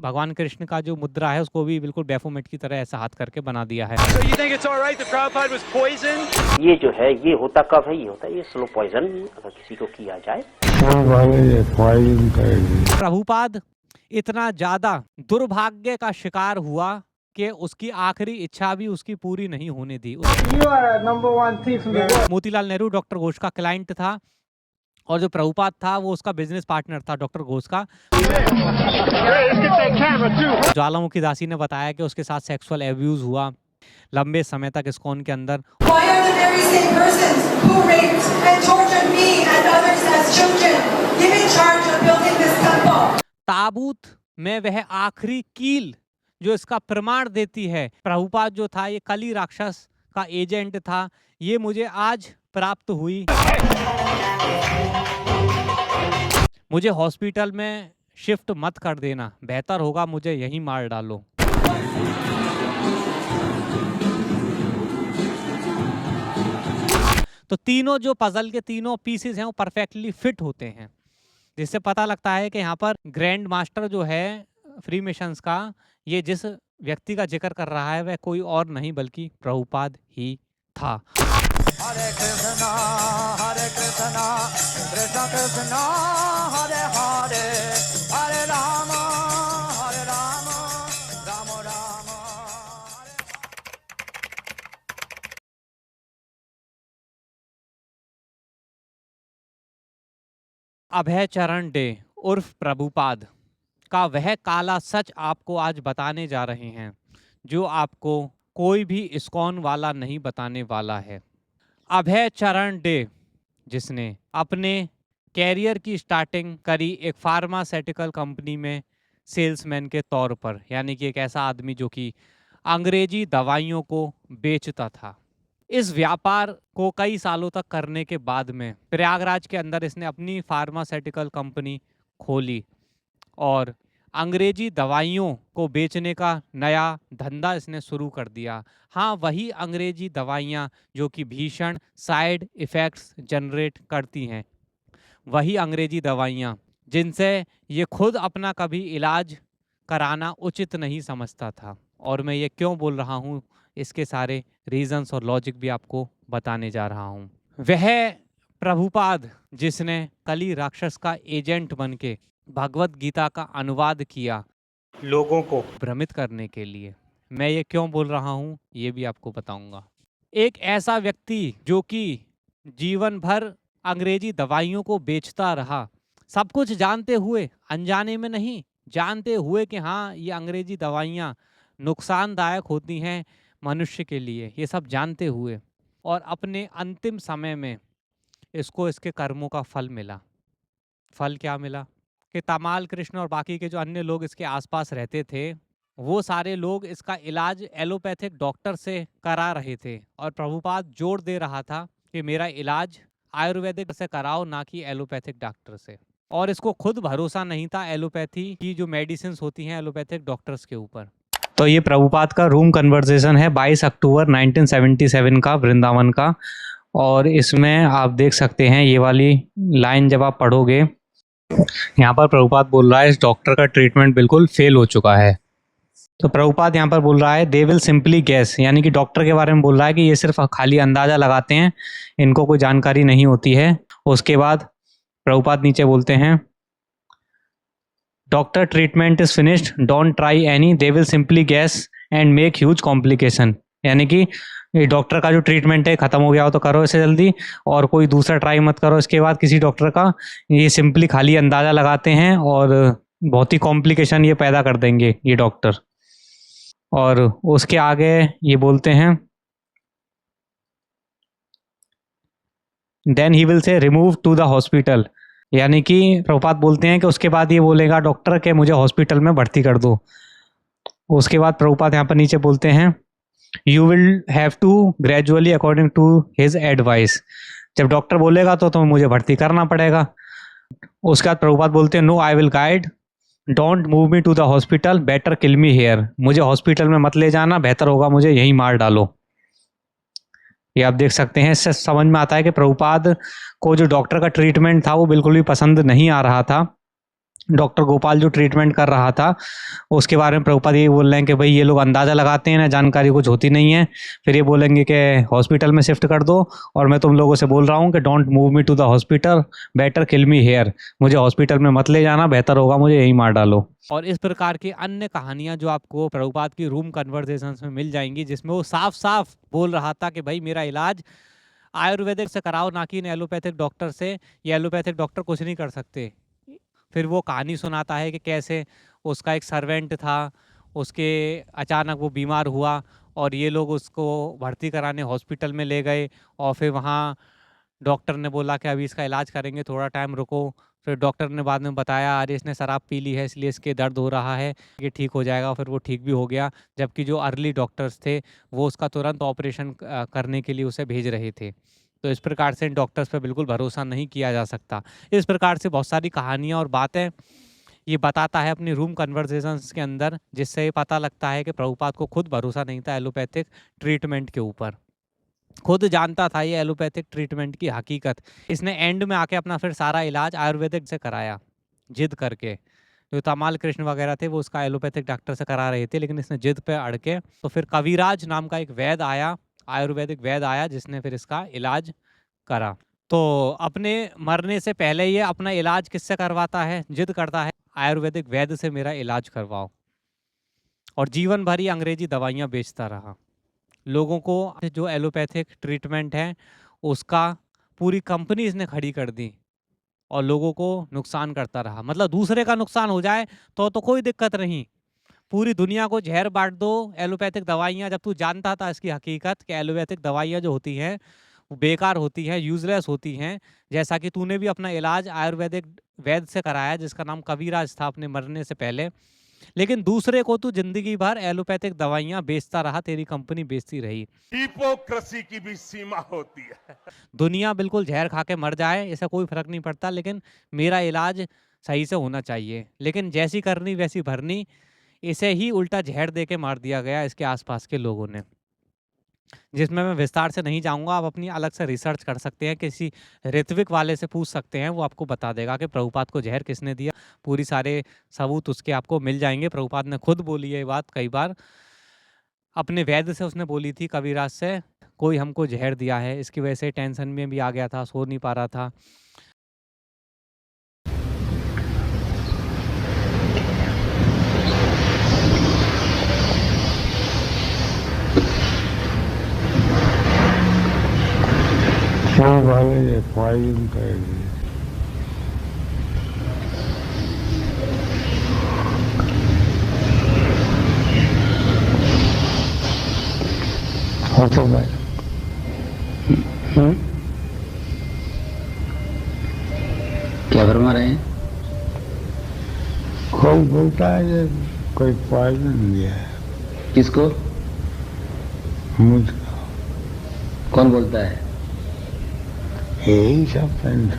भगवान कृष्ण का जो मुद्रा है उसको भी बिल्कुल बैफोमेट की तरह ऐसा हाथ करके बना दिया है। So you think it's all right that Prabhupada was poisoned? ये जो है ये होता कब है? ये होता है ये स्लो पॉइजन अगर किसी को किया जाए। प्रभुपाद इतना ज्यादा दुर्भाग्य का शिकार हुआ कि उसकी आखिरी इच्छा भी उसकी पूरी नहीं होने दी। मोतीलाल नेहरू डॉक्टर घोष का क्लाइंट था और जो प्रभुपाद था वो उसका बिजनेस पार्टनर था डॉक्टर घोष का। ज्वालामुखी दासी ने बताया कि उसके साथ सेक्सुअल एब्यूज हुआ लंबे समय तक इस्कॉन के अंदर। ताबूत में वह आखिरी कील जो इसका प्रमाण देती है प्रभुपाद जो था ये कली राक्षस का एजेंट था, ये मुझे आज प्राप्त हुई। मुझे हॉस्पिटल में शिफ्ट मत कर देना, बेहतर होगा मुझे यहीं मार डालो। तो तीनों जो पजल के तीनों पीसेस हैं वो परफेक्टली फिट होते हैं, जिससे पता लगता है कि यहाँ पर ग्रैंड मास्टर जो है फ्रीमेशंस का, ये जिस व्यक्ति का जिक्र कर रहा है वह कोई और नहीं बल्कि प्रभुपाद ही था। हरे कृष्णा कृष्ण कृष्ण हरे हरे, हरे राम राम राम। अभय चरण डे उर्फ प्रभुपाद का वह काला सच आपको आज बताने जा रहे हैं जो आपको कोई भी इस्कॉन वाला नहीं बताने वाला है। अभय चरण डे जिसने अपने कैरियर की स्टार्टिंग करी एक फार्मास्यूटिकल कंपनी में सेल्समैन के तौर पर, यानी कि एक ऐसा आदमी जो कि अंग्रेजी दवाइयों को बेचता था। इस व्यापार को कई सालों तक करने के बाद में प्रयागराज के अंदर इसने अपनी फार्मास्यूटिकल कंपनी खोली और अंग्रेजी दवाइयों को बेचने का नया धंधा इसने शुरू कर दिया। हाँ, वही अंग्रेजी दवाइयाँ जो कि भीषण साइड इफ़ेक्ट्स जनरेट करती हैं, वही अंग्रेजी दवाइयाँ जिनसे ये खुद अपना कभी इलाज कराना उचित नहीं समझता था। और मैं ये क्यों बोल रहा हूँ, इसके सारे रीजंस और लॉजिक भी आपको बताने जा रहा हूँ। वह प्रभुपाद जिसने कली राक्षस का एजेंट बनके भगवत गीता का अनुवाद किया लोगों को भ्रमित करने के लिए, मैं ये क्यों बोल रहा हूँ ये भी आपको बताऊंगा। एक ऐसा व्यक्ति जो कि जीवन भर अंग्रेजी दवाइयों को बेचता रहा, सब कुछ जानते हुए, अनजाने में नहीं, जानते हुए कि हाँ ये अंग्रेजी दवाइयाँ नुकसानदायक होती हैं मनुष्य के लिए, ये सब जानते हुए, और अपने अंतिम समय में इसको इसके कर्मों का फल मिला। फल क्या मिला कि तमाल कृष्ण और बाकी के जो अन्य लोग इसके आसपास रहते थे वो सारे लोग इसका इलाज एलोपैथिक डॉक्टर से करा रहे थे और प्रभुपाद जोर दे रहा था कि मेरा इलाज आयुर्वेदिक से कराओ, ना कि एलोपैथिक डॉक्टर से। और इसको खुद भरोसा नहीं था एलोपैथी की जो मेडिसिन होती हैं एलोपैथिक डॉक्टर्स के ऊपर। तो ये प्रभुपाद का रूम कन्वर्सेशन है 22 अक्टूबर 1977 का, वृंदावन का। और इसमें आप देख सकते हैं ये वाली लाइन जब आप पढ़ोगे, यहाँ पर प्रभुपाद बोल रहा है इस डॉक्टर का ट्रीटमेंट बिल्कुल फेल हो चुका है। तो प्रभुपाद यहाँ पर बोल रहा है दे विल सिंपली गैस, यानी कि डॉक्टर के बारे में बोल रहा है कि ये सिर्फ खाली अंदाजा लगाते हैं, इनको कोई जानकारी नहीं होती है। उसके बाद प्रभुपाद नीचे बोलते हैं doctor treatment is finished, don't try any, they will simply gas and make huge complication. यानी कि डॉक्टर का जो ट्रीटमेंट है खत्म हो गया हो तो करो इसे जल्दी, और कोई दूसरा ट्राई मत करो इसके बाद किसी डॉक्टर का। ये सिंपली खाली अंदाजा लगाते हैं और बहुत ही कॉम्प्लिकेशन ये पैदा कर देंगे ये डॉक्टर। और उसके आगे ये बोलते हैं then he will say remove to the hospital, यानी कि प्रभुपाद बोलते हैं कि उसके बाद ये बोलेगा डॉक्टर के मुझे हॉस्पिटल में भर्ती कर दो। उसके बाद प्रभुपाद यहाँ पर नीचे बोलते हैं you will have to gradually according to his advice, जब डॉक्टर बोलेगा तो मुझे भर्ती करना पड़ेगा। उसके बाद प्रभुपाद बोलते हैं no I will guide, don't move me to the hospital, better kill me here, मुझे हॉस्पिटल में मत ले जाना, बेहतर होगा मुझे यहीं मार डालो। ये आप देख सकते हैं, इससे समझ में आता है कि प्रभुपाद को जो डॉक्टर का ट्रीटमेंट था वो बिल्कुल भी पसंद नहीं आ रहा था। डॉक्टर गोपाल जो ट्रीटमेंट कर रहा था उसके बारे में प्रभुपाद ये बोल रहे हैं कि भाई ये लोग अंदाज़ा लगाते हैं ना, जानकारी कुछ होती नहीं है। फिर ये बोलेंगे कि हॉस्पिटल में शिफ्ट कर दो, और मैं तुम लोगों से बोल रहा हूँ कि don't move me to the hospital, better kill me here. मुझे हॉस्पिटल में मत ले जाना, बेहतर होगा मुझे यहीं मार डालो। और इस प्रकार की अन्य कहानियां जो आपको प्रभुपाद की रूम कन्वर्सेशंस में मिल जाएंगी, जिसमें वो साफ साफ बोल रहा था कि भाई मेरा इलाज आयुर्वेदिक से कराओ, ना कि इन एलोपैथिक डॉक्टर से। ये एलोपैथिक डॉक्टर कुछ नहीं कर सकते। फिर वो कहानी सुनाता है कि कैसे उसका एक सर्वेंट था, उसके अचानक वो बीमार हुआ और ये लोग उसको भर्ती कराने हॉस्पिटल में ले गए, और फिर वहाँ डॉक्टर ने बोला कि अभी इसका इलाज करेंगे, थोड़ा टाइम रुको। फिर डॉक्टर ने बाद में बताया अरे इसने शराब पी ली है इसलिए इसके दर्द हो रहा है, ये ठीक हो जाएगा। फिर वो ठीक भी हो गया, जबकि जो अर्ली डॉक्टर्स थे वो उसका तुरंत ऑपरेशन करने के लिए उसे भेज रहे थे। तो इस प्रकार से इन डॉक्टर्स पर बिल्कुल भरोसा नहीं किया जा सकता। इस प्रकार से बहुत सारी कहानियाँ और बातें ये बताता है अपनी रूम कन्वर्सेशंस के अंदर, जिससे ये पता लगता है कि प्रभुपाद को खुद भरोसा नहीं था एलोपैथिक ट्रीटमेंट के ऊपर। खुद जानता था ये एलोपैथिक ट्रीटमेंट की हकीकत। इसने एंड में आके अपना फिर सारा इलाज आयुर्वेदिक से कराया, जिद करके। जो तमाल कृष्ण वगैरह थे वो उसका एलोपैथिक डॉक्टर से करा रहे थे, लेकिन इसने जिद पे अड़ के, तो फिर कविराज नाम का एक वैद्य आया, आयुर्वेदिक वैद्य आया, जिसने फिर इसका इलाज करा। तो अपने मरने से पहले ये अपना इलाज किससे करवाता है, जिद करता है आयुर्वेदिक वैद्य से मेरा इलाज करवाओ। और जीवन भर ही अंग्रेजी दवाइयाँ बेचता रहा। लोगों को जो एलोपैथिक ट्रीटमेंट है उसका पूरी कंपनी इसने खड़ी कर दी, और लोगों को नुकसान करता रहा। मतलब दूसरे का नुकसान हो जाए तो कोई दिक्कत नहीं, पूरी दुनिया को जहर बांट दो एलोपैथिक दवाइयाँ। जब तू जानता था इसकी हकीकत कि एलोपैथिक दवाइयाँ जो होती हैं वो बेकार होती हैं, यूजलेस होती हैं। जैसा कि तूने भी अपना इलाज आयुर्वेदिक वैद्य से कराया जिसका नाम कविराज था अपने मरने से पहले, लेकिन दूसरे को तू जिंदगी भर एलोपैथिक दवाइयाँ बेचता रहा, तेरी कंपनी बेचती रही। हिपोक्रेसी की भी सीमा होती है। दुनिया बिल्कुल जहर खा के मर जाए ऐसा कोई फर्क नहीं पड़ता, लेकिन मेरा इलाज सही से होना चाहिए। लेकिन जैसी करनी वैसी भरनी, इसे ही उल्टा जहर दे के मार दिया गया इसके आसपास के लोगों ने, जिसमें मैं विस्तार से नहीं जाऊंगा। आप अपनी अलग से रिसर्च कर सकते हैं, किसी ऋत्विक वाले से पूछ सकते हैं, वो आपको बता देगा कि प्रभुपाद को जहर किसने दिया। पूरी सारे सबूत उसके आपको मिल जाएंगे। प्रभुपाद ने खुद बोली है ये बात कई बार, अपने वैद्य से उसने बोली थी, कविराज से, कोई हमको जहर दिया है, इसकी वजह से टेंशन में भी आ गया था, सो नहीं पा रहा था। वाले ये फाइलिंग करेगी। हाँ तो भाई क्या फरमा रहे हैं? कोई बोलता है ये कोई पॉइजन दिया है किसको? मुझको। कौन बोलता है? यही सब फ्रेंड।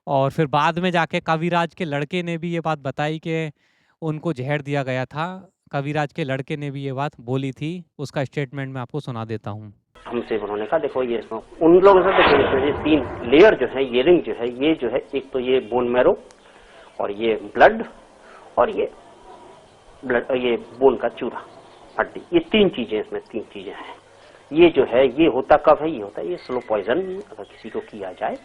और फिर बाद में जाके कविराज के लड़के ने भी ये बात बताई कि उनको जहर दिया गया था। कविराज के लड़के ने भी ये बात बोली थी, उसका स्टेटमेंट मैं आपको सुना देता हूँ। हमसे उन्होंने कहा देखो ये उन लोगों से देखो इसमें ये 3 लेयर जो है, ये रिंग जो है, ये जो है एक तो ये बोन मैरो और ये ब्लड और ये ये बोन का चूरा, हड्डी, ये 3 चीजें इसमें 3 चीजें हैं। ये जो है ये होता कब है, ये होता है ये स्लो पॉइजन अगर किसी को किया जाए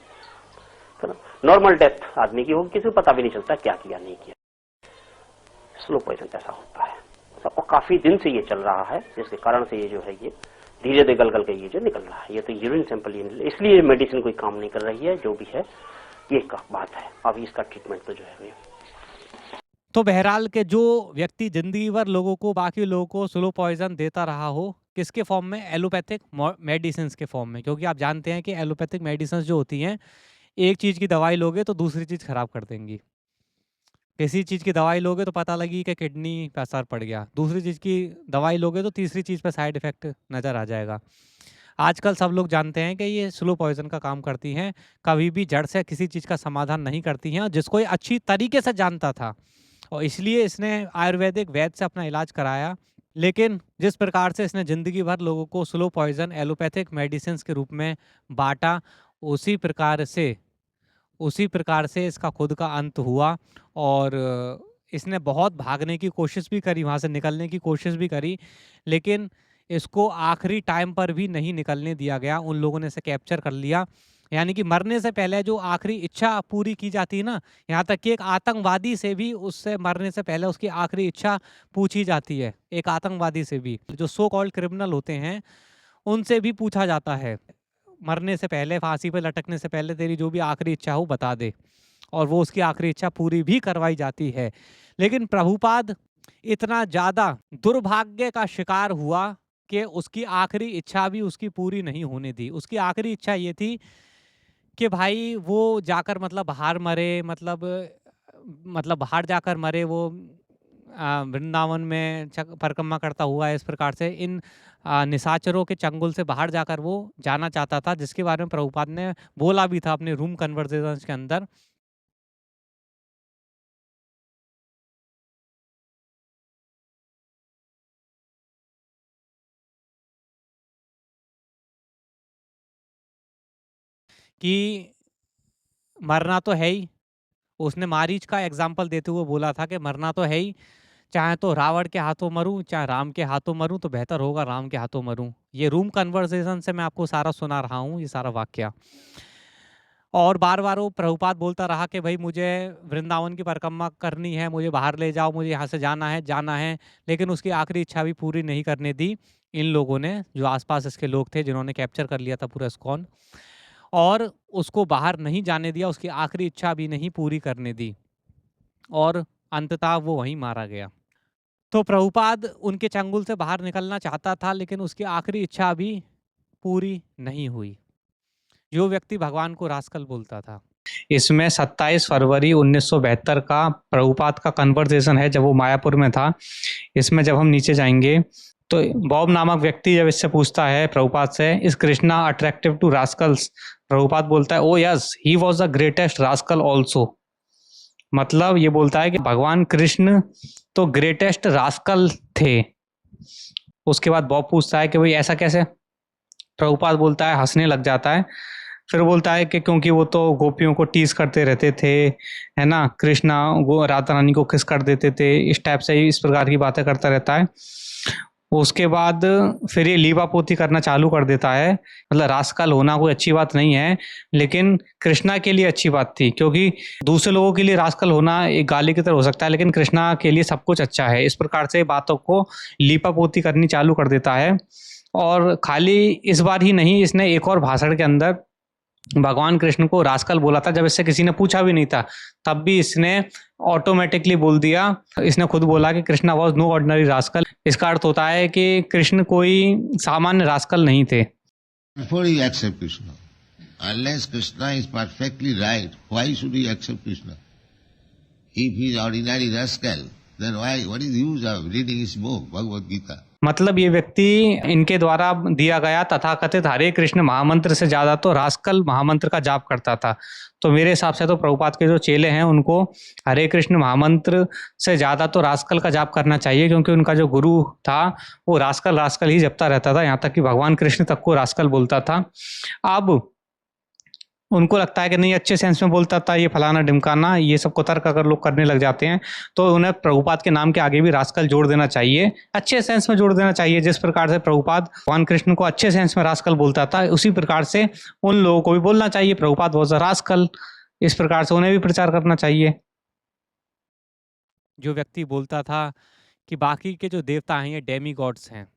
तो नॉर्मल डेथ आदमी की होगी, किसी को पता भी नहीं चलता क्या किया नहीं किया। स्लो पॉइजन ऐसा होता है और काफी दिन से ये चल रहा है, जिसके कारण से ये जो है ये धीरे धीरे गल के ये जो निकल रहा है, ये तो यूरिन सैंपल इसलिए मेडिसिन कोई काम नहीं कर रही है, जो भी है ये का बात है। अब इसका ट्रीटमेंट तो जो है तो बहरहाल के जो व्यक्ति जिंदगी भर लोगों को, बाकी लोगों को स्लो पॉइजन देता रहा हो, किसके फॉर्म में? एलोपैथिक मेडिसिन के फॉर्म में। क्योंकि आप जानते हैं कि एलोपैथिक मेडिसिन जो होती हैं, एक चीज़ की दवाई लोगे तो दूसरी चीज़ खराब कर देंगी। किसी चीज़ की दवाई लोगे तो पता लगी कि किडनी पे असर पड़ गया, दूसरी चीज़ की दवाई लोगे तो तीसरी चीज़ पे साइड इफेक्ट नज़र आ जाएगा। आजकल सब लोग जानते हैं कि ये स्लो पॉइजन का काम करती हैं, कभी भी जड़ से किसी चीज़ का समाधान नहीं करती हैं, और जिसको ये अच्छी तरीके से जानता था और इसलिए इसने आयुर्वेदिक वैद्य से अपना इलाज कराया। लेकिन जिस प्रकार से इसने ज़िंदगी भर लोगों को स्लो पॉइजन एलोपैथिक मेडिसिन के रूप में बांटा, उसी प्रकार से उसी प्रकार से इसका खुद का अंत हुआ और इसने बहुत भागने की कोशिश भी करी, वहाँ से निकलने की कोशिश भी करी, लेकिन इसको आखिरी टाइम पर भी नहीं निकलने दिया गया। उन लोगों ने इसे कैप्चर कर लिया। यानी कि मरने से पहले जो आखिरी इच्छा पूरी की जाती है ना, यहाँ तक कि एक आतंकवादी से भी उससे मरने से पहले उसकी आखिरी इच्छा पूछी जाती है। एक आतंकवादी से भी, जो सो कॉल्ड क्रिमिनल होते हैं, उनसे भी पूछा जाता है मरने से पहले, फांसी पे लटकने से पहले तेरी जो भी आखिरी इच्छा हो बता दे, और वो उसकी आखिरी इच्छा पूरी भी करवाई जाती है। लेकिन प्रभुपाद इतना ज़्यादा दुर्भाग्य का शिकार हुआ कि उसकी आखिरी इच्छा भी उसकी पूरी नहीं होने दी। उसकी आखिरी इच्छा ये थी कि भाई वो जाकर मतलब बाहर मरे, मतलब बाहर जाकर मरे, वो वृंदावन में परिक्रमा करता हुआ इस प्रकार से इन निशाचरों के चंगुल से बाहर जाकर वो जाना चाहता था, जिसके बारे में प्रभुपाद ने बोला भी था अपने रूम कन्वर्सेशंस के अंदर। कि मरना तो है ही, उसने मारीच का एग्जाम्पल देते हुए बोला था कि मरना तो है ही, चाहे तो रावण के हाथों मरूं चाहे राम के हाथों मरूं, तो बेहतर होगा राम के हाथों मरूं। ये रूम कन्वर्सेशन से मैं आपको सारा सुना रहा हूँ, ये सारा वाक्य। और बार बार वो प्रभुपाद बोलता रहा कि भाई मुझे वृंदावन की परिक्रमा करनी है, मुझे बाहर ले जाओ, मुझे यहाँ से जाना है। लेकिन उसकी आखिरी इच्छा भी पूरी नहीं करने दी इन लोगों ने, जो आसपास इसके लोग थे जिन्होंने कैप्चर कर लिया था पूरा इस्कॉन, और उसको बाहर नहीं जाने दिया, उसकी आखिरी इच्छा भी नहीं पूरी करने दी, और अंततः वो वहीं मारा गया। तो प्रभुपाद उनके चंगुल से बाहर निकलना चाहता था, लेकिन उसकी आखिरी इच्छा भी पूरी नहीं हुई। जो व्यक्ति भगवान को रास्कल बोलता था। इसमें 27 फरवरी 1972 का प्रभुपाद का कन्वर्सेशन है, जब वो मायापुर में था। इसमें जब हम नीचे जाएंगे तो बॉब नामक व्यक्ति जब इससे पूछता है प्रभुपाद से, is Krishna attractive to rascals? Prabhupada बोलता है, oh yes, he was the greatest rascal also. मतलब ये बोलता है कि भगवान कृष्ण तो ग्रेटेस्ट रास्कल थे। उसके बाद बॉब पूछता है कि भाई ऐसा कैसे? प्रभुपाद बोलता है, हंसने लग जाता है, फिर बोलता है कि क्योंकि वो तो गोपियों को टीज करते रहते थे, है ना, कृष्णा वो राधा रानी को किस कर देते थे, इस टाइप से इस प्रकार की बातें करता रहता है। उसके बाद फिर ये लीवा पोती करना चालू कर देता है। मतलब रास्कल होना कोई अच्छी बात नहीं है, लेकिन कृष्णा के लिए अच्छी बात थी, क्योंकि दूसरे लोगों के लिए रास्कल होना एक गाली की तरह हो सकता है, लेकिन कृष्णा के लिए सब कुछ अच्छा है। इस प्रकार से बातों को लीपा पोती करनी चालू कर देता है। और खाली इस बार ही नहीं, इसने एक और भाषण के अंदर भगवान कृष्ण को रास्कल बोला था, जब इससे किसी ने पूछा भी नहीं था, तब भी इसने ऑटोमेटिकली बोल दिया। इसने खुद बोला कि Krishna was no ordinary rascal. इसका अर्थ होता है कि कृष्ण कोई सामान्य रास्कल नहीं थे। Before you accept Krishna, unless Krishna is perfectly right, why should you accept Krishna? If he is ordinary rascal, then what is the use of reading his book, Bhagavad Gita? मतलब ये व्यक्ति इनके द्वारा दिया गया तथाकथित हरे कृष्ण महामंत्र से ज्यादा तो रास्कल महामंत्र का जाप करता था। तो मेरे हिसाब से तो प्रभुपाद के जो चेले हैं उनको हरे कृष्ण महामंत्र से ज्यादा तो रास्कल का जाप करना चाहिए, क्योंकि उनका जो गुरु था वो रास्कल ही जपता रहता था, यहाँ तक कि भगवान कृष्ण तक को रास्कल बोलता था। अब उनको लगता है कि नहीं, अच्छे सेंस में बोलता था, ये फलाना ढिमकाना, ये सब कुतर्क अगर लोग करने लग जाते हैं तो उन्हें प्रभुपाद के नाम के आगे भी रास्कल जोड़ देना चाहिए, अच्छे सेंस में जोड़ देना चाहिए। जिस प्रकार से प्रभुपाद भगवान कृष्ण को अच्छे सेंस में रास्कल बोलता था, उसी प्रकार से उन लोगों को भी बोलना चाहिए प्रभुपाद वॉज अ रास्कल। इस प्रकार से उन्हें भी प्रचार करना चाहिए। जो व्यक्ति बोलता था कि बाकी के जो देवता हैं ये डेमी गॉड्स हैं,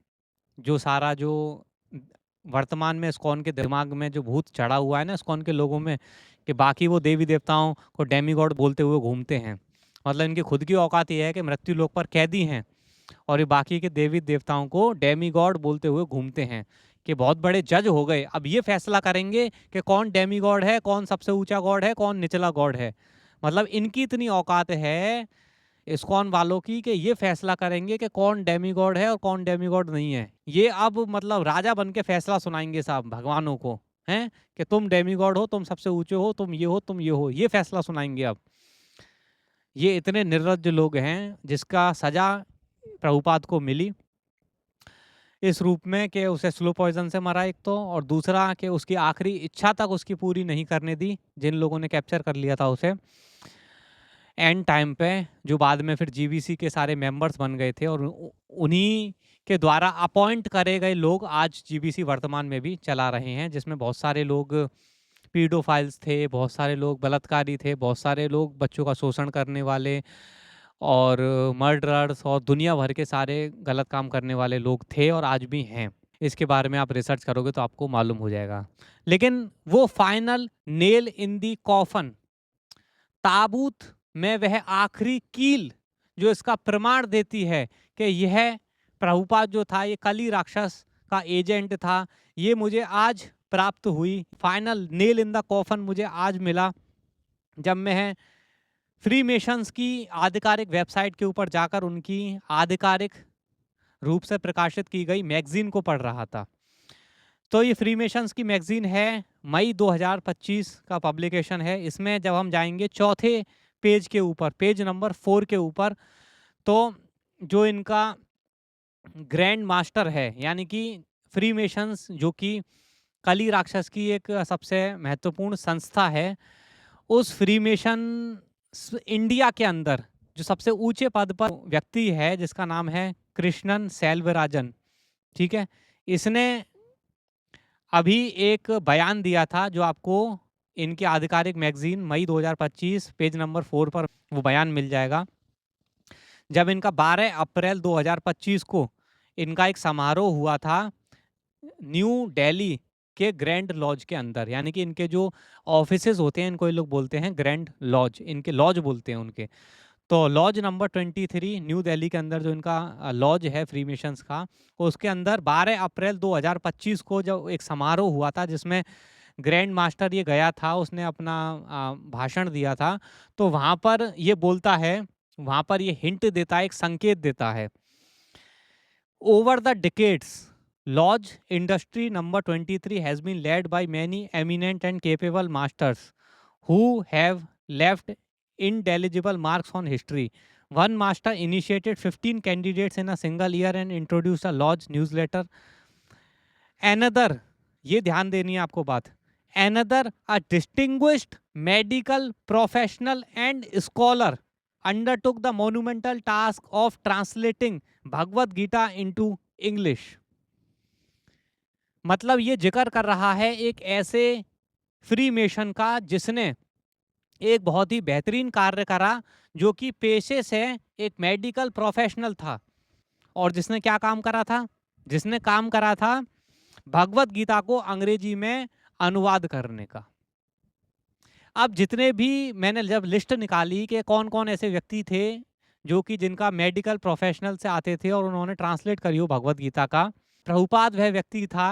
जो सारा जो वर्तमान में इस्कॉन के दिमाग में जो भूत चढ़ा हुआ है ना इस्कॉन के लोगों में, कि बाकी वो देवी देवताओं को डेमी गॉड बोलते हुए घूमते हैं। मतलब इनकी खुद की औकात ये है कि मृत्यु लोक पर कैदी हैं, और ये बाकी के देवी देवताओं को डेमी गॉड बोलते हुए घूमते हैं, कि बहुत बड़े जज हो गए, अब ये फैसला करेंगे कि कौन डेमी गॉड है, कौन सबसे ऊंचा गॉड है, कौन निचला गॉड है। मतलब इनकी इतनी औकात है इस्कॉन वालों की कि ये फैसला करेंगे कि कौन डेमी गॉड है और कौन डेमी गॉड नहीं है। ये अब मतलब राजा बन के फैसला सुनाएंगे साहब भगवानों को, हैं, कि तुम डेमी गॉड हो, तुम सबसे ऊंचे हो, तुम ये हो, तुम ये हो, ये फैसला सुनाएंगे अब। ये इतने निर्लज्ज लोग हैं जिसका सजा प्रभुपाद को मिली। इस रूप में कि उसे स्लो पॉइजन से मरा एक तो, और दूसरा कि उसकी आखिरी इच्छा तक उसकी पूरी नहीं करने दी जिन लोगों ने कैप्चर कर लिया था उसे एंड टाइम पे, जो बाद में फिर जीवीसी के सारे मेंबर्स बन गए थे और उन्हीं के द्वारा अपॉइंट करे गए लोग आज जीवीसी वर्तमान में भी चला रहे हैं, जिसमें बहुत सारे लोग पीडोफाइल्स थे, बहुत सारे लोग बलात्कारी थे, बहुत सारे लोग बच्चों का शोषण करने वाले और मर्डरर्स और दुनिया भर के सारे गलत काम करने वाले लोग थे और आज भी हैं। इसके बारे में आप रिसर्च करोगे तो आपको मालूम हो जाएगा। लेकिन वो final nail in the coffin, ताबूत में वह आखिरी कील जो इसका प्रमाण देती है कि यह प्रभुपाद जो था ये कली राक्षस का एजेंट था, ये मुझे आज प्राप्त हुई। Final nail in the coffin मुझे आज मिला जब मैं फ्री मेशंस की आधिकारिक वेबसाइट के ऊपर जाकर उनकी आधिकारिक रूप से प्रकाशित की गई मैगजीन को पढ़ रहा था। तो ये फ्री मेशंस की मैगजीन है, मई 2025 का पब्लिकेशन है। इसमें जब हम जाएंगे चौथे पेज के ऊपर, पेज नंबर 4 के ऊपर, तो जो इनका ग्रैंड मास्टर है यानी कि फ्री मेशंस जो कि कली राक्षस की एक सबसे महत्वपूर्ण संस्था है, उस फ्री मेशन इंडिया के अंदर जो सबसे ऊंचे पद पर व्यक्ति है जिसका नाम है कृष्णन सेल्वराजन, ठीक है, इसने अभी एक बयान दिया था जो आपको इनकी आधिकारिक मैगजीन मई 2025 पेज नंबर 4 पर वो बयान मिल जाएगा। जब इनका 12 अप्रैल 2025 को इनका एक समारोह हुआ था न्यू दिल्ली के ग्रैंड लॉज के अंदर, यानी कि इनके जो ऑफिसेज होते हैं इनको ये लोग बोलते हैं ग्रैंड लॉज, इनके लॉज बोलते हैं उनके। तो लॉज नंबर 23 न्यू दिल्ली के अंदर जो इनका लॉज है फ्री मेशंस का, उसके अंदर 12 अप्रैल 2025 को जो एक समारोह हुआ था जिसमें ग्रैंड मास्टर ये गया था, उसने अपना भाषण दिया था। तो वहाँ पर ये बोलता है, वहाँ पर ये हिंट देता है, एक संकेत देता है, over the decades lodge industry number 23 has been led by many eminent and capable masters who have left indelible marks on history. One master initiated 15 candidates in a single year and introduced a lodge newsletter. Another, ये ध्यान देनी है आपको बात, another a distinguished medical professional and scholar undertook the monumental task of translating Bhagavad Gita into English. मतलब ये जिक्र कर रहा है एक ऐसे फ्री मेशन का जिसने एक बहुत ही बेहतरीन कार्य करा, जो कि पेशे से एक मेडिकल प्रोफेशनल था और जिसने क्या काम करा था, जिसने काम करा था भगवत गीता को अंग्रेजी में अनुवाद करने का। अब जितने भी मैंने जब लिस्ट निकाली कि कौन कौन ऐसे व्यक्ति थे जो कि जिनका मेडिकल प्रोफेशनल से आते थे और उन्होंने ट्रांसलेट करी हो भगवत गीता का, प्रभुपाद वह व्यक्ति था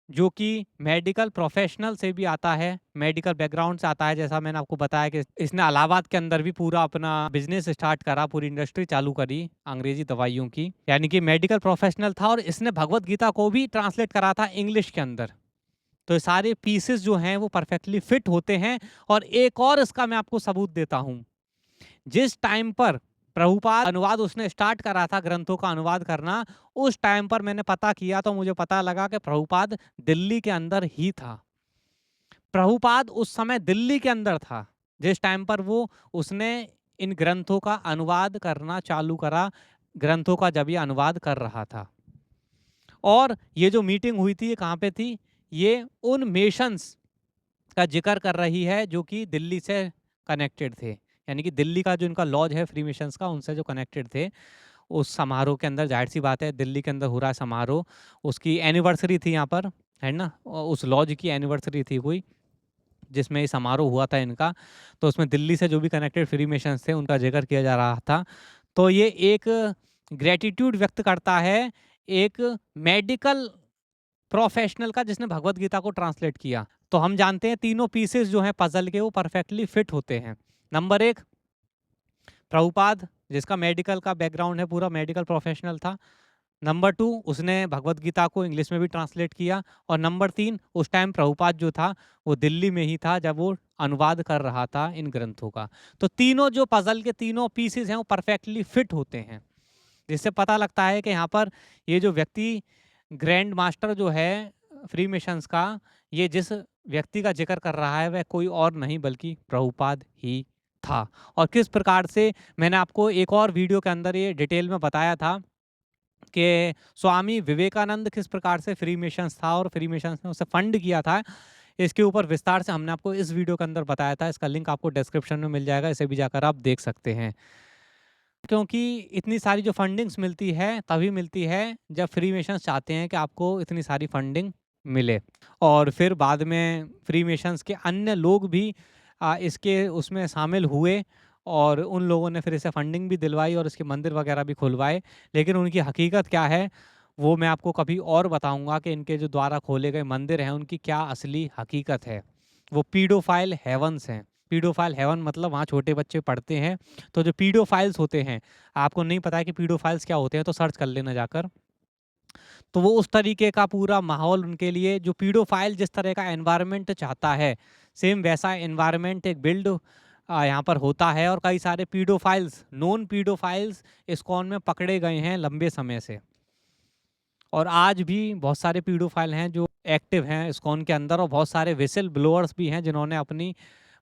जो कि मेडिकल प्रोफेशनल से भी आता है, मेडिकल बैकग्राउंड से आता है। जैसा मैंने आपको बताया कि इसने इलाहाबाद के अंदर भी पूरा अपना बिजनेस स्टार्ट करा, पूरी इंडस्ट्री चालू करी अंग्रेजी दवाइयों की, यानी कि मेडिकल प्रोफेशनल था और इसने भगवत गीता को भी ट्रांसलेट करा था इंग्लिश के अंदर। तो ये सारे पीसेस जो हैं वो परफेक्टली फिट होते हैं। और एक और इसका मैं आपको सबूत देता हूँ, जिस टाइम पर प्रभुपाद अनुवाद उसने स्टार्ट करा था ग्रंथों का अनुवाद करना, उस टाइम पर मैंने पता किया तो मुझे पता लगा कि प्रभुपाद दिल्ली के अंदर ही था। प्रभुपाद उस समय दिल्ली के अंदर था जिस टाइम पर वो उसने इन ग्रंथों का अनुवाद करना चालू करा, ग्रंथों का जब ये अनुवाद कर रहा था। और ये जो मीटिंग हुई थी ये कहाँ पे थी, ये उन मेशंस का जिक्र कर रही है जो कि दिल्ली से कनेक्टेड थे, यानी कि दिल्ली का जो इनका लॉज है फ्री मिशंस का उनसे जो कनेक्टेड थे। उस समारोह के अंदर जाहिर सी बात है दिल्ली के अंदर हो रहा है समारोह, उसकी एनिवर्सरी थी यहाँ पर, है ना, उस लॉज की एनिवर्सरी थी कोई जिसमें ये समारोह हुआ था इनका। तो उसमें दिल्ली से जो भी कनेक्टेड फ्री मिशंस थे उनका जिक्र किया जा रहा था। तो ये एक ग्रेटिट्यूड व्यक्त करता है एक मेडिकल प्रोफेशनल का जिसने भगवत गीता को ट्रांसलेट किया। तो हम जानते हैं तीनों पीसेस जो हैं पजल के वो परफेक्टली फिट होते हैं। नंबर 1 प्रभुपाद जिसका मेडिकल का बैकग्राउंड है, पूरा मेडिकल प्रोफेशनल था। नंबर 2 उसने भगवत गीता को इंग्लिश में भी ट्रांसलेट किया। और नंबर 3 उस टाइम प्रभुपाद जो था वो दिल्ली में ही था जब वो अनुवाद कर रहा था इन ग्रंथों का। तो तीनों जो पजल के तीनों पीसेस हैं वो परफेक्टली फिट होते हैं, जिससे पता लगता है कि यहाँ पर ये जो व्यक्ति ग्रैंड मास्टर जो है फ्रीमेशंस का, ये जिस व्यक्ति का जिक्र कर रहा है वह कोई और नहीं बल्कि प्रभुपाद ही था। और किस प्रकार से, मैंने आपको एक और वीडियो के अंदर ये डिटेल में बताया था कि स्वामी विवेकानंद किस प्रकार से फ्रीमेशंस था और फ्रीमेशंस ने उसे फंड किया था। इसके ऊपर विस्तार से हमने आपको इस वीडियो के अंदर बताया था। इसका लिंक आपको डिस्क्रिप्शन में मिल जाएगा, इसे भी जाकर आप देख सकते हैं। क्योंकि इतनी सारी जो फंडिंग्स मिलती है तभी मिलती है जब फ्रीमेशंस चाहते हैं कि आपको इतनी सारी फंडिंग मिले। और फिर बाद में फ्रीमेशंस के अन्य लोग भी इसके उसमें शामिल हुए और उन लोगों ने फिर इसे फंडिंग भी दिलवाई और इसके मंदिर वगैरह भी खुलवाए। लेकिन उनकी हकीकत क्या है वो मैं आपको कभी और बताऊंगा कि इनके जो द्वारा खोले गए मंदिर हैं उनकी क्या असली हकीकत है। वो पीडोफाइल हेवन्स हैं। पीडोफाइल हेवन मतलब वहाँ छोटे बच्चे पढ़ते हैं। तो जो पीडोफाइल्स होते हैं, आपको नहीं पता है कि पीडोफाइल्स क्या होते हैं तो सर्च कर लेना जाकर। तो वो उस तरीके का पूरा माहौल उनके लिए, जो पीडोफाइल जिस तरह का एनवायरनमेंट चाहता है सेम वैसा एनवायरनमेंट एक बिल्ड यहाँ पर होता है। और कई सारे पीडोफाइल्स, नॉन पीडोफाइल्स इस्कॉन में पकड़े गए हैं लंबे समय से। और आज भी बहुत सारे पीडोफाइल हैं जो एक्टिव हैं इस्कॉन के अंदर, और बहुत सारे विसिल ब्लोअर्स भी हैं जिन्होंने अपनी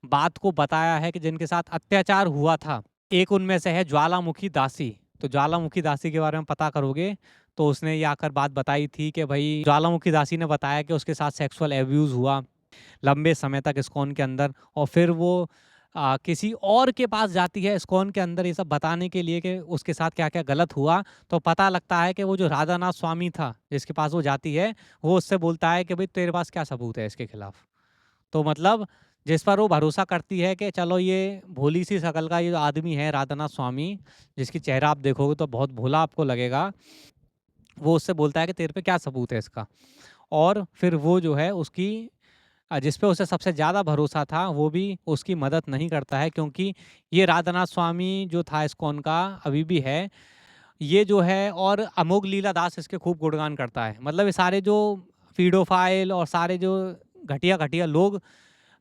बात को बताया है कि जिनके साथ अत्याचार हुआ था। एक उनमें से है ज्वालामुखी दासी। तो ज्वालामुखी दासी के बारे में पता करोगे तो उसने ये आकर बात बताई थी कि भाई, ज्वालामुखी दासी ने बताया कि उसके साथ सेक्सुअल एब्यूज़ हुआ लंबे समय तक इस्कॉन के अंदर। और फिर वो किसी और के पास जाती है इस्कॉन के अंदर ये सब बताने के लिए कि उसके साथ क्या क्या गलत हुआ। तो पता लगता है कि वो जो राधानाथ स्वामी था जिसके पास वो जाती है, वो उससे बोलता है कि भाई तेरे पास क्या सबूत है इसके खिलाफ। तो मतलब जिस पर वो भरोसा करती है कि चलो ये भोली सी शकल का ये जो आदमी है राधानाथ स्वामी, जिसकी चेहरा आप देखोगे तो बहुत भोला आपको लगेगा, वो उससे बोलता है कि तेरे पे क्या सबूत है इसका। और फिर वो जो है उसकी जिस पे उसे सबसे ज़्यादा भरोसा था वो भी उसकी मदद नहीं करता है। क्योंकि ये राधानाथ स्वामी जो था इस्कॉन का, अभी भी है ये जो है, और अमोघ लीला दास इसके खूब गुणगान करता है। मतलब ये सारे जो पीडोफाइल और सारे जो घटिया घटिया लोग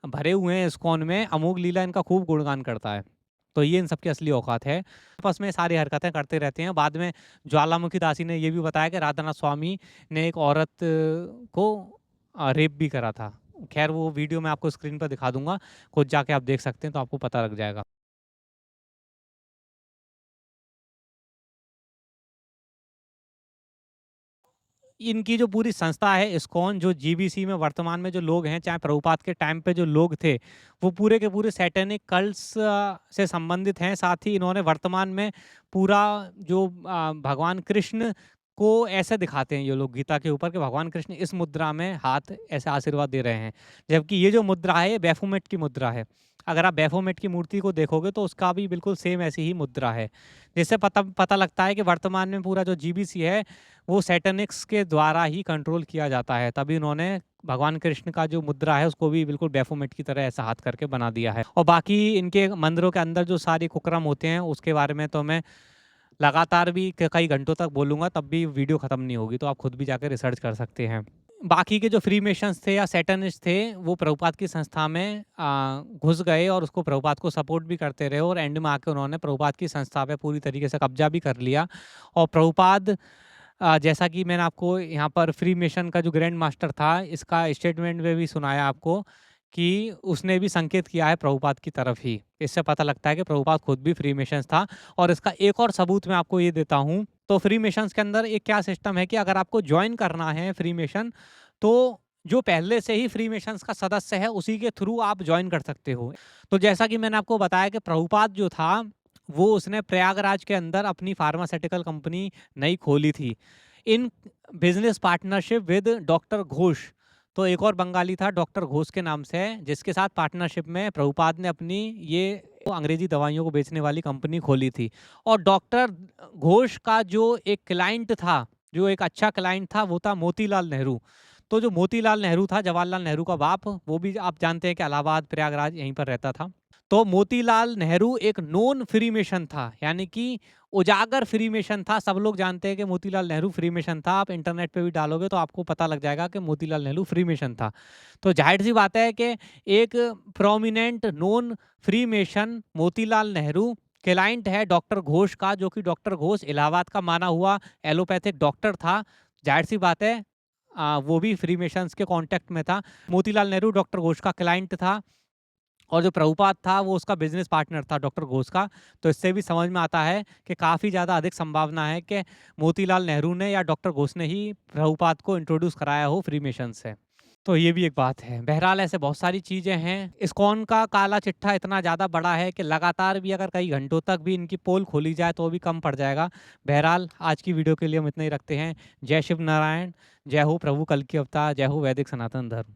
भरे हुए हैं इस्कॉन में, अमोघ लीला इनका खूब गुणगान करता है। तो ये इन सबकी असली औकात है। आपस में सारी हरकतें करते रहते हैं। बाद में ज्वालामुखी दासी ने ये भी बताया कि राधानाथ स्वामी ने एक औरत को रेप भी करा था। खैर वो वीडियो मैं आपको स्क्रीन पर दिखा दूंगा, खुद जाके आप देख सकते हैं तो आपको पता लग जाएगा। इनकी जो पूरी संस्था है इस्कॉन, जो जीबीसी में वर्तमान में जो लोग हैं, चाहे प्रभुपाद के टाइम पे जो लोग थे, वो पूरे के पूरे सैटेनिक कल्ट्स से संबंधित हैं। साथ ही इन्होंने वर्तमान में पूरा जो भगवान कृष्ण को ऐसे दिखाते हैं ये लोग गीता के ऊपर कि भगवान कृष्ण इस मुद्रा में हाथ ऐसे आशीर्वाद दे रहे हैं। जबकि ये जो मुद्रा है ये बैफोमेट की मुद्रा है। अगर आप बैफोमेट की मूर्ति को देखोगे तो उसका भी बिल्कुल सेम ऐसी ही मुद्रा है। जिससे पता लगता है कि वर्तमान में पूरा जो जीबीसी है वो सैटेनिक्स के द्वारा ही कंट्रोल किया जाता है। तभी उन्होंने भगवान कृष्ण का जो मुद्रा है उसको भी बिल्कुल बैफोमेट की तरह ऐसा हाथ करके बना दिया है। और बाकी इनके मंदिरों के अंदर जो सारे कुकर्म होते हैं उसके बारे में तो मैं लगातार भी कई घंटों तक बोलूँगा, तब भी वीडियो ख़त्म नहीं होगी। तो आप खुद भी जाकर रिसर्च कर सकते हैं। बाकी के जो फ्रीमेशंस थे या सैटनिस्ट थे वो प्रभुपाद की संस्था में घुस गए और उसको प्रभुपाद को सपोर्ट भी करते रहे। और एंड में आके उन्होंने प्रभुपाद की संस्था पे पूरी तरीके से कब्जा भी कर लिया। और प्रभुपाद, जैसा कि मैंने आपको यहाँ पर फ्रीमेशन का जो ग्रैंड मास्टर था इसका स्टेटमेंट में भी सुनाया आपको कि उसने भी संकेत किया है प्रभुपाद की तरफ ही। इससे पता लगता है कि प्रभुपाद खुद भी फ्रीमेशंस था। और इसका एक और सबूत मैं आपको ये देता हूँ। तो फ्रीमेशंस के अंदर एक क्या सिस्टम है कि अगर आपको ज्वाइन करना है फ्रीमेशन, तो जो पहले से ही फ्रीमेशंस का सदस्य है उसी के थ्रू आप ज्वाइन कर सकते हो। तो जैसा कि मैंने आपको बताया कि प्रभुपाद जो था वो उसने प्रयागराज के अंदर अपनी फार्मास्यूटिकल कंपनी नई खोली थी in business partnership with doctor Ghosh. तो एक और बंगाली था डॉक्टर घोष के नाम से, जिसके साथ पार्टनरशिप में प्रभुपाद ने अपनी ये अंग्रेजी दवाइयों को बेचने वाली कंपनी खोली थी। और डॉक्टर घोष का जो एक क्लाइंट था, जो एक अच्छा क्लाइंट था, वो था मोतीलाल नेहरू। तो जो मोतीलाल नेहरू था, जवाहरलाल नेहरू का बाप, वो भी आप जानते हैं कि इलाहाबाद प्रयागराज यहीं पर रहता था। तो मोतीलाल नेहरू एक नॉन फ्रीमेशन था, यानी कि उजागर फ्रीमेशन था। सब लोग जानते हैं कि मोतीलाल नेहरू फ्रीमेशन था। आप इंटरनेट पे भी डालोगे तो आपको पता लग जाएगा कि मोतीलाल नेहरू फ्रीमेशन था। तो जाहिर सी बात है कि एक prominent non freemason Motilal Nehru client है डॉक्टर घोष का, जो कि डॉक्टर घोष इलाहाबाद का माना हुआ एलोपैथिक डॉक्टर था। जाहिर सी बात है वो भी फ्रीमेशंस के कांटेक्ट में था। मोतीलाल नेहरू डॉक्टर घोष का क्लाइंट था और जो प्रभुपाद था वो उसका बिजनेस पार्टनर था डॉक्टर घोष का। तो इससे भी समझ में आता है कि काफ़ी ज़्यादा अधिक संभावना है कि मोतीलाल नेहरू ने या डॉक्टर घोष ने ही प्रभुपाद को इंट्रोड्यूस कराया हो फ्रीमेशन से। तो ये भी एक बात है। बहरहाल ऐसे बहुत सारी चीज़ें हैं। इस्कॉन का काला चिट्ठा इतना ज़्यादा बड़ा है कि लगातार भी अगर कई घंटों तक भी इनकी पोल खोली जाए तो भी कम पड़ जाएगा। बहरहाल आज की वीडियो के लिए हम इतना ही रखते हैं। जय शिव नारायण, जय हो प्रभु कल की अवतार, जय हो वैदिक सनातन धर्म।